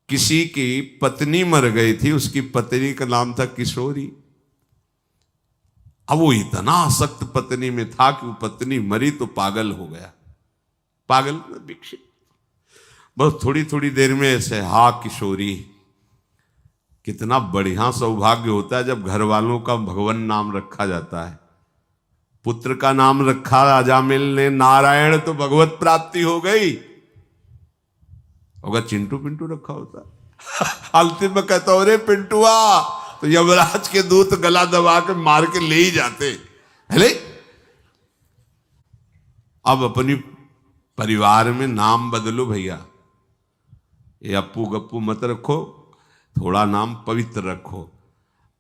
किसी की पत्नी मर गई थी, उसकी पत्नी का नाम था किशोरी। अब वो इतना सख्त पत्नी में था कि वो पत्नी मरी तो पागल हो गया, पागल विकसित। बस थोड़ी थोड़ी देर में ऐसे हा किशोरी। कितना बढ़िया सौभाग्य होता है जब घर वालों का भगवान नाम रखा जाता है। पुत्र का नाम रखा अजामिल ने नारायण, तो भगवत प्राप्ति हो गई। अगर चिंटू पिंटू रखा होता अंतिम में कहता हो रे पिंटुआ, तो यमराज के दूत गला दबा के मार के ले ही जाते। है अब अपनी परिवार में नाम बदलो भैया, ये अप्पू गप्पू मत रखो, थोड़ा नाम पवित्र रखो।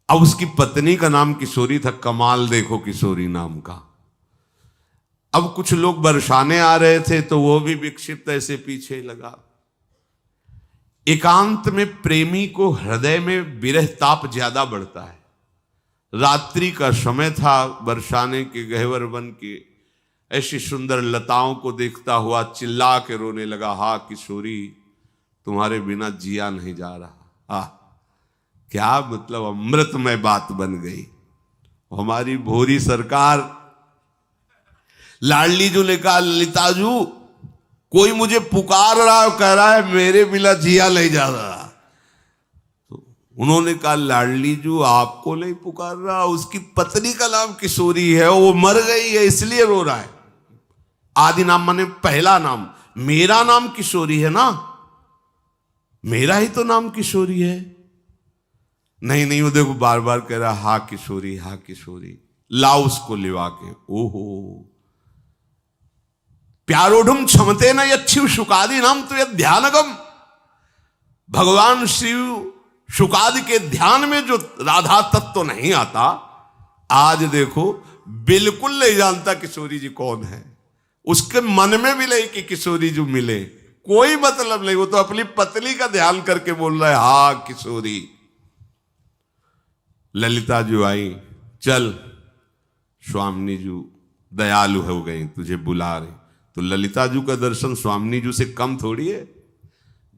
अब उसकी पत्नी का नाम किशोरी था। कमाल देखो किशोरी नाम का। अब कुछ लोग बरसाने आ रहे थे तो वो भी विक्षिप्त ऐसे पीछे लगा। एकांत में प्रेमी को हृदय में विरह ताप ज्यादा बढ़ता है। रात्रि का समय था, बरसाने के गहवर वन के ऐसी सुंदर लताओं को देखता हुआ चिल्ला के रोने लगा, हा किशोरी तुम्हारे बिना जिया नहीं जा रहा। क्या मतलब अमृतमय बात बन गई। हमारी भोरी सरकार लाडली जो ने कहा, ललिताजू कोई मुझे पुकार रहा है, कह रहा है मेरे बिना जिया नहीं जा रहा। तो उन्होंने कहा, लाडली जू आपको नहीं पुकार रहा, उसकी पत्नी का नाम किशोरी है, वो मर गई है इसलिए रो रहा है। आदि नाम माने पहला नाम, मेरा नाम किशोरी है ना, मेरा ही तो नाम किशोरी है। नहीं नहीं, वो देखो बार बार कह रहा हा किशोरी, हा किशोरी। लाओ उसको लिवा के। ओहो, प्यारोढ़ क्षमते न यच्छिव शुकादि नाम तो यह ध्यानगम। भगवान शिव शुकादि के ध्यान में जो राधा तत्व नहीं आता, आज देखो बिल्कुल नहीं जानता किशोरी जी कौन है। उसके मन में भी नहीं कि किशोरी जी मिले, कोई मतलब नहीं। वो तो अपनी पत्नी का ध्यान करके बोल रहा है हा किशोरी। ललिता जी आई, चल स्वामिनी जी दयालु हो गई, तुझे बुला रहे। तो ललिता जी का दर्शन स्वामिनी जी से कम थोड़ी है।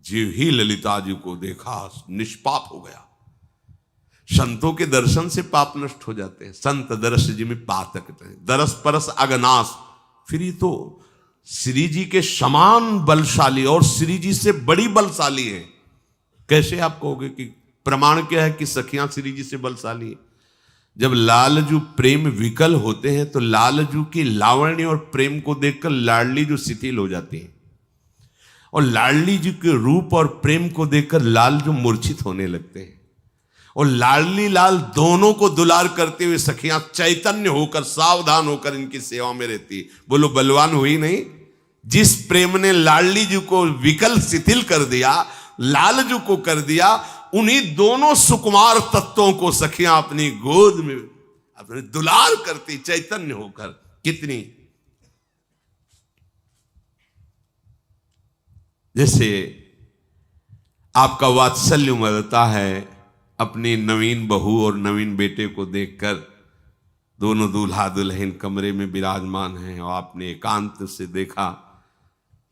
जीव ही ललिता जी को देखा निष्पाप हो गया। संतों के दर्शन से पाप नष्ट हो जाते हैं। संत दरस जी में पातक दरस परस अगनास। फिर ये तो श्री जी के समान बलशाली और श्री जी से बड़ी बलशाली है। कैसे आप कहोगे कि प्रमाण क्या है कि सखियां श्री जी से बलशाली है? जब लालजू प्रेम विकल होते हैं तो लालजू की लावण्य और प्रेम को देखकर लाडली जू शिथिल हो जाती है, और लाडली जी के रूप और प्रेम को देखकर लालजू मूर्छित होने लगते हैं। और लाडली लाल दोनों को दुलार करते हुए सखियां चैतन्य होकर सावधान होकर इनकी सेवा में रहती। बोलो बलवान हुई नहीं? जिस प्रेम ने लाडली जी को विकल शिथिल कर दिया, लालजू को कर दिया, उन्हीं दोनों सुकुमार तत्वों को सखियां अपनी गोद में अपने दुलार करती चैतन्य होकर। कितनी जैसे आपका वात्सल्य उमड़ता है अपनी नवीन बहू और नवीन बेटे को देखकर। दोनों दूल्हा दुल्हन कमरे में विराजमान हैं और आपने एकांत से देखा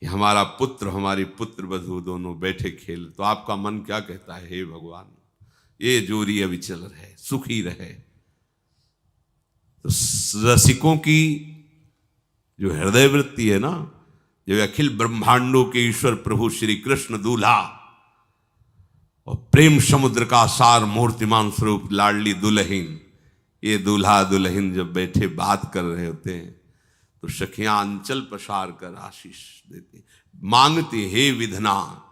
कि हमारा पुत्र हमारी पुत्र वधू दोनों बैठे खेल, तो आपका मन क्या कहता है? हे भगवान, ये जोड़ी अविचल रहे, सुखी रहे। तो रसिकों की जो हृदय वृत्ति है ना, जो अखिल ब्रह्मांडों के ईश्वर प्रभु श्री कृष्ण दूल्हा और प्रेम समुद्र का सार मूर्तिमान स्वरूप लाडली दुल्हन, ये दूल्हा दुल्हन जब बैठे बात कर रहे होते हैं तो सखियां अंचल पसार कर आशीष देती, मांगती, हे विधना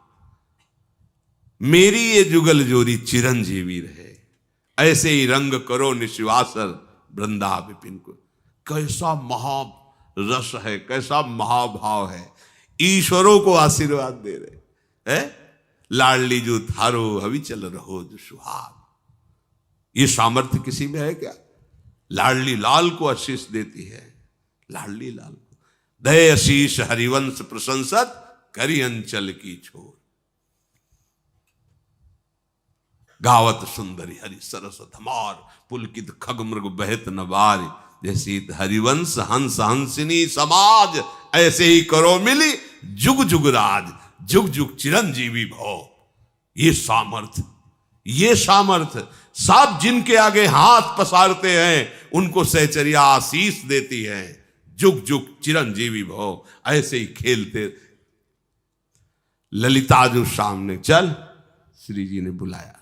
मेरी ये जुगल जोड़ी चिरंजीवी रहे, ऐसे ही रंग करो निशिवासर वृंदा विपिन को। कैसा महारस है, कैसा महाभाव है। ईश्वरों को आशीर्वाद दे रहे है। लाडली जो थारो हविचल रहो जो सुहाग। ये सामर्थ्य किसी में है क्या? लाडली लाल को आशीष देती है। लाडली लाल को दय आशीष हरिवंश प्रशंसत करी अंचल की छोर। गावत सुंदरी हरि सरस धमार पुलकित खग मृग बहत नवार। जैसी हरिवंश हंस हंसिनी समाज, ऐसे ही करो मिली जुग जुग राज, जुग जुग चिरंजीवी भो। ये सामर्थ्य, ये सामर्थ्य सब जिनके आगे हाथ पसारते हैं उनको सहचर्या आशीष देती है। जुग जुग चिरंजीवी भव, ऐसे ही खेलते। ललिता जो सामने, चल, श्री जी ने बुलाया।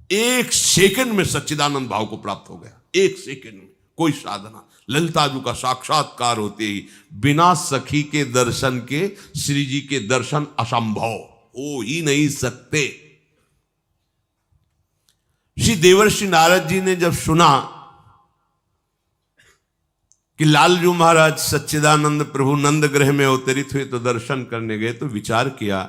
1 सेकंड में सच्चिदानंद भाव को प्राप्त हो गया। 1 सेकंड में, कोई साधना। ललिता जी का साक्षात्कार होते ही बिना सखी के दर्शन के श्री जी के दर्शन असंभव हो ही नहीं सकते। श्री देवर्षि नारद जी ने जब सुना कि लालजू महाराज सच्चिदानंद प्रभु नंद ग्रह में अवतरित हुए तो दर्शन करने गए, तो विचार किया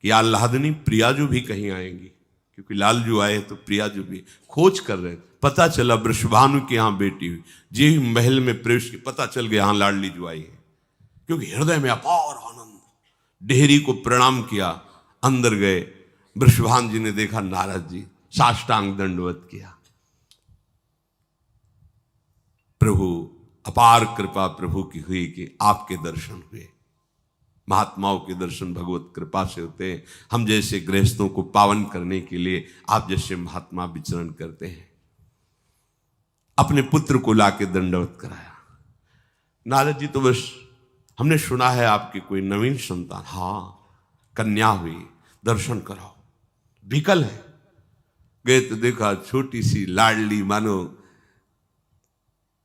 कि आह्लादनी प्रियाजू भी कहीं आएंगी, क्योंकि लालजू आए तो प्रियाजू भी खोज कर रहे। पता चला वृषभानु के यहां बेटी हुई, जी महल में प्रवेश की, पता चल गया यहां लाडली जू आई है, क्योंकि हृदय में अपार आनंद। डेहरी को प्रणाम किया, अंदर गए। वृषभानु जी ने देखा नारद जी, साष्टांग दंडवत किया। प्रभु, अपार कृपा प्रभु की हुई कि आपके दर्शन हुए। महात्माओं के दर्शन भगवत कृपा से होते हैं। हम जैसे गृहस्थों को पावन करने के लिए आप जैसे महात्मा विचरण करते हैं। अपने पुत्र को लाके दंडवत कराया। नारद जी तो बस, हमने सुना है आपकी कोई नवीन संतान, हाँ कन्या हुई, दर्शन कराओ। विकल है। गए तो देखा छोटी सी लाडली, मानो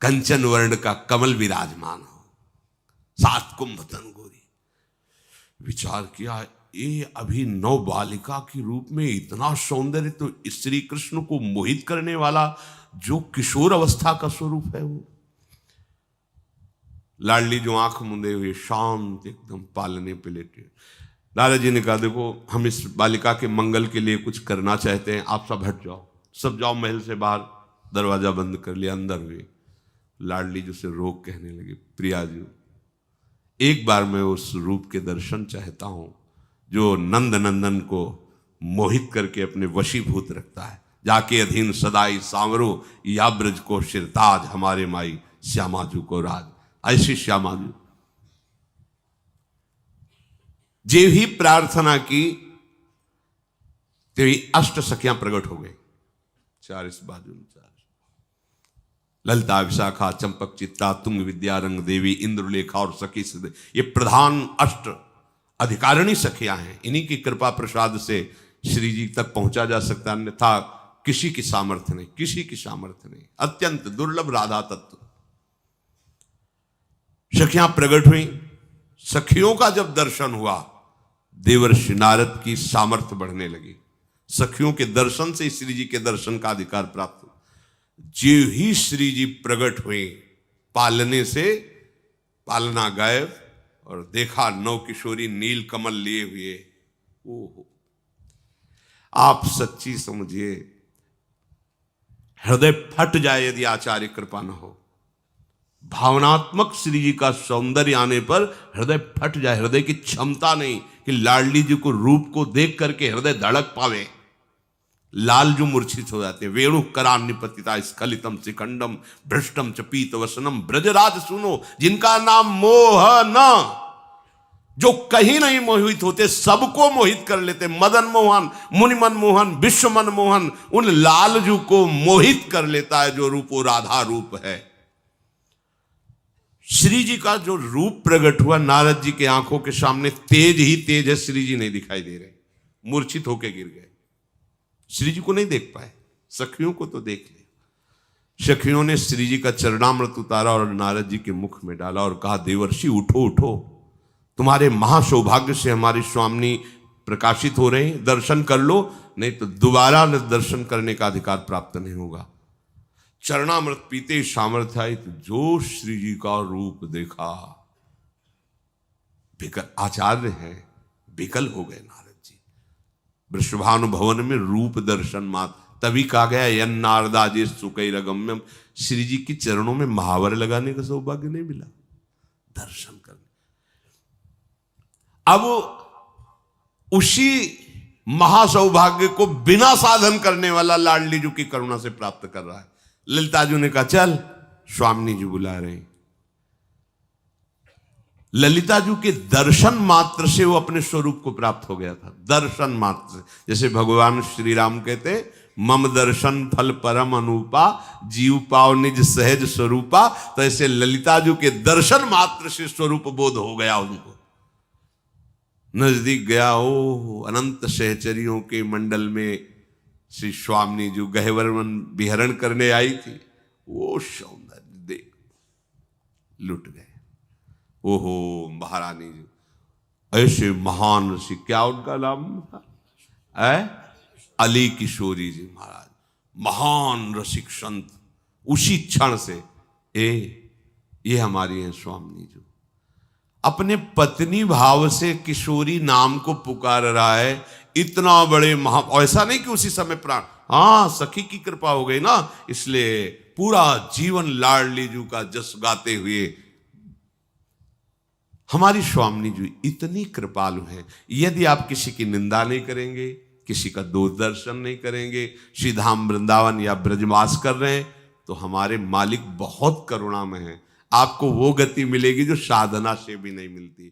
कंचन वर्ण का कमल विराजमान हो, 7 कुंभ तन गोरी। विचार किया, ये अभी नव बालिका के रूप में इतना सौंदर्य, तो श्री कृष्ण को मोहित करने वाला जो किशोर अवस्था का स्वरूप है वो। लाडली जो आंख मुंदे हुए शांत एकदम पालने पे लेटे। नारद जी ने कहा, देखो हम इस बालिका के मंगल के लिए कुछ करना चाहते हैं, आप सब हट जाओ, सब जाओ महल से बाहर। दरवाजा बंद कर लिया, अंदर हुए। लाडली जी से रोक कहने लगी, प्रियाजू, एक बार मैं उस रूप के दर्शन चाहता हूं जो नंद नंदन को मोहित करके अपने वशीभूत रखता है। जाके अधीन सदाई सांवरो, या ब्रज को शिरताज, हमारे माई श्यामाजू को राज। ऐसी श्यामाजू जे ही प्रार्थना की, तेरी 8 सखियां प्रकट हो गई। 4 इस बाजू में, 4 ललिता, विशाखा, चंपक, चित्ता, तुंग, विद्या, रंग देवी, इंद्रलेखा और सखी सिद्ध, ये प्रधान 8 अधिकारिणी सखियां हैं। इन्हीं की कृपा प्रसाद से श्री जी तक पहुंचा जा सकता, अन्यथा किसी की सामर्थ्य नहीं, किसी की सामर्थ्य नहीं। अत्यंत दुर्लभ राधा तत्व। सखियां प्रकट हुई। सखियों का जब दर्शन हुआ, देवर्षि नारद की सामर्थ्य बढ़ने लगी। सखियों के दर्शन से श्री जी के दर्शन का अधिकार प्राप्त हुआ। जो ही श्री जी प्रकट हुए, पालने से पालना गायब, और देखा नव किशोरी नील कमल लिए हुए। ओहो, आप सच्ची समझिए, हृदय फट जाए यदि आचार्य कृपा न हो। भावनात्मक श्री जी का सौंदर्य आने पर हृदय फट जाए। हृदय की क्षमता नहीं कि लाडली जी को रूप को देख करके हृदय धड़क पावे। लालजू मूर्छित हो जाते। वेणु करान निपतिता स्खलितम शिखंडम भ्रष्टम च पीत वसनम ब्रजराज सुनो, जिनका नाम मोह न, जो कहीं नहीं मोहित होते, सबको मोहित कर लेते। मदन मोहन, मुनि मनमोहन, विश्व मनमोहन, उन लालजू को मोहित कर लेता है जो रूप वो राधा रूप है। श्री जी का जो रूप प्रकट हुआ नारद जी के आंखों के सामने, तेज ही तेज है। श्री जी नहीं दिखाई दे रहे, मूर्छित होके गिर गए। श्री जी को नहीं देख पाए, सखियों को तो देख लिया। सखियों ने श्री जी का चरणामृत उतारा और नारद जी के मुख में डाला और कहा, देवर्षि उठो उठो, तुम्हारे महासौभाग्य से हमारी स्वामिनी प्रकाशित हो रहे हैं, दर्शन कर लो, नहीं तो दोबारा दर्शन करने का अधिकार प्राप्त नहीं होगा। चरणामृत पीते सामर्थ्य आई तो जो श्री जी का रूप देखा, विकल आचार्य हैं, विकल हो गए नारद जी। वृषभानु भवन में रूप दर्शन मात्र, तभी कहा गया यन नारदाजे सुकैरगम्यम, श्री जी के चरणों में महावर लगाने का सौभाग्य नहीं मिला, दर्शन करने। अब उसी महासौभाग्य को बिना साधन करने वाला लाडली जी की करुणा से प्राप्त कर रहा है। ललिता जी ने कहा, चल स्वामिनी जी बुला रहे हैं। ललिता जी के दर्शन मात्र से वो अपने स्वरूप को प्राप्त हो गया था, दर्शन मात्र से। जैसे भगवान श्री राम कहते, मम दर्शन फल परम अनूपा, जीव पाव निज सहज स्वरूपा। तो ऐसे ललिता जी के दर्शन मात्र से स्वरूप बोध हो गया उनको। नजदीक गया, ओ अनंत सहचरियों के मंडल में श्री स्वामी जी गहवर विहरण करने आई थी। वो सौंदर्य देख लुट गए। ओहो महारानी जी, ऐसे महान ऋषि, क्या उनका नाम है? अली किशोरी जी महाराज, महान रसिक संत। उसी क्षण से ये हमारी हैं स्वामी जी। अपने पत्नी भाव से किशोरी नाम को पुकार रहा है। इतना बड़े महा, ऐसा नहीं कि उसी समय प्राण, हाँ सखी की कृपा हो गई ना, इसलिए पूरा जीवन लाडली जी का जस गाते हुए। हमारी स्वामी जी इतनी कृपालु हैं। यदि आप किसी की निंदा नहीं करेंगे, किसी का दोष दर्शन नहीं करेंगे, श्री धाम वृंदावन या ब्रजवास कर रहे हैं, तो हमारे मालिक बहुत करुणामय हैं। आपको वो गति मिलेगी जो साधना से भी नहीं मिलती।